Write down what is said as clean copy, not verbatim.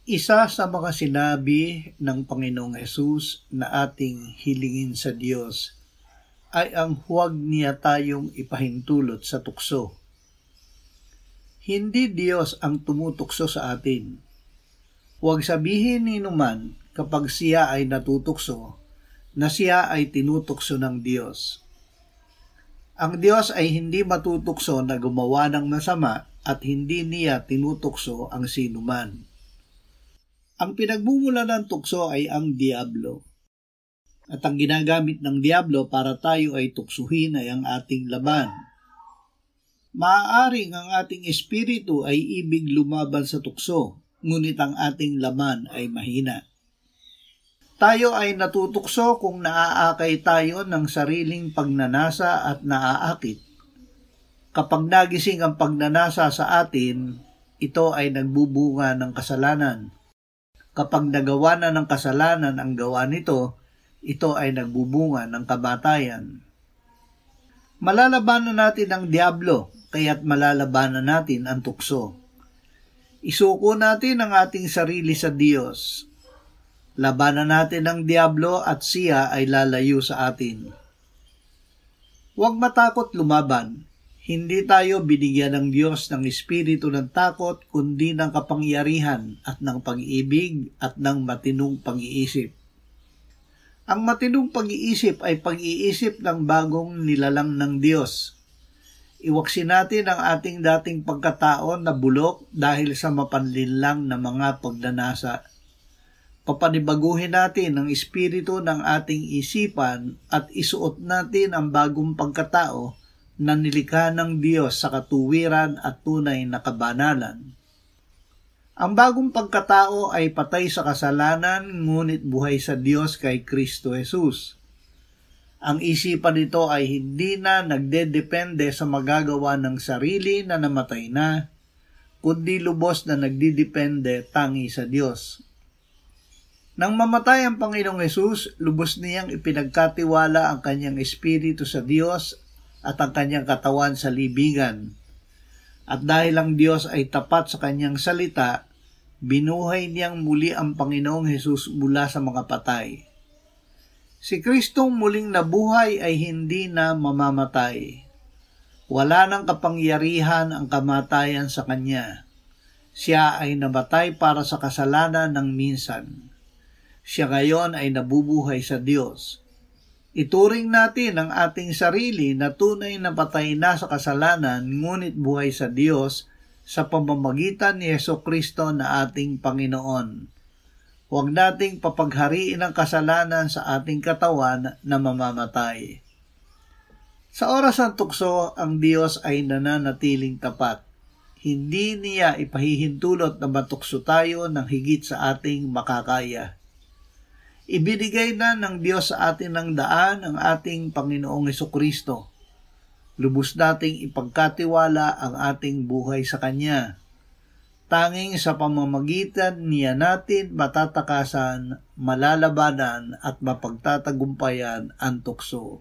Isa sa mga sinabi ng Panginoong Hesus na ating hilingin sa Diyos ay ang huwag niya tayong ipahintulot sa tukso. Hindi Diyos ang tumutukso sa atin. Huwag sabihin ni numan kapag siya ay natutukso na siya ay tinutukso ng Diyos. Ang Diyos ay hindi matutukso na gumawa ng masama at hindi niya tinutukso ang sinuman. Ang pinagmumula ng tukso ay ang Diablo. At ang ginagamit ng Diablo para tayo ay tuksuhin ay ang ating laban. Maaaring ang ating espiritu ay ibig lumaban sa tukso, ngunit ang ating laman ay mahina. Tayo ay natutukso kung naaakay tayo ng sariling pagnanasa at naaakit. Kapag nagising ang pagnanasa sa atin, ito ay nagbubunga ng kasalanan. Kapag nagawa na ng kasalanan ang gawa nito, ito ay nagbubunga ng kamatayan. Malalabanan natin ang Diablo, kaya't malalabanan natin ang tukso. Isuko natin ang ating sarili sa Diyos. Labanan natin ang Diablo at siya ay lalayo sa atin. Huwag matakot lumaban. Hindi tayo binigyan ng Diyos ng espiritu ng takot, kundi ng kapangyarihan at ng pag-ibig at ng matinong pag-iisip. Ang matinong pag-iisip ay pag-iisip ng bagong nilalang ng Diyos. Iwaksin natin ang ating dating pagkatao na bulok dahil sa mapanlinlang na mga pagnanasa. Papanibaguhin natin ang espiritu ng ating isipan at isuot natin ang bagong pagkatao na nilikha ng Diyos sa katuwiran at tunay na kabanalan. Ang bagong pagkatao ay patay sa kasalanan, ngunit buhay sa Diyos kay Kristo Jesus. Ang isipan nito ay hindi na nagdedepende sa magagawa ng sarili na namatay na, kundi lubos na nagdidepende tangi sa Diyos. Nang mamatay ang Panginoong Hesus, lubos niyang ipinagkatiwala ang kanyang espiritu sa Diyos at ang kanyang katawan sa libingan. At dahil ang Diyos ay tapat sa kanyang salita, binuhay niyang muli ang Panginoong Hesus mula sa mga patay. Si Kristong muling nabuhay ay hindi na mamamatay. Wala nang kapangyarihan ang kamatayan sa kanya. Siya ay namatay para sa kasalanan ng minsan. Siya ngayon ay nabubuhay sa Diyos. Ituring natin ang ating sarili na tunay na patay na sa kasalanan, ngunit buhay sa Diyos sa pamamagitan ni Jesucristo na ating Panginoon. Huwag nating papaghariin ang kasalanan sa ating katawan na mamamatay. Sa oras ng tukso, ang Diyos ay nananatiling tapat. Hindi niya ipahihintulot na matukso tayo ng higit sa ating makakaya. Ibinigay na ng Diyos sa atin ng daan ang ating Panginoong Jesucristo. Lubos nating ipagkatiwala ang ating buhay sa Kanya. Tanging sa pamamagitan niya natin matatakasan, malalabanan at mapagtatagumpayan ang tukso.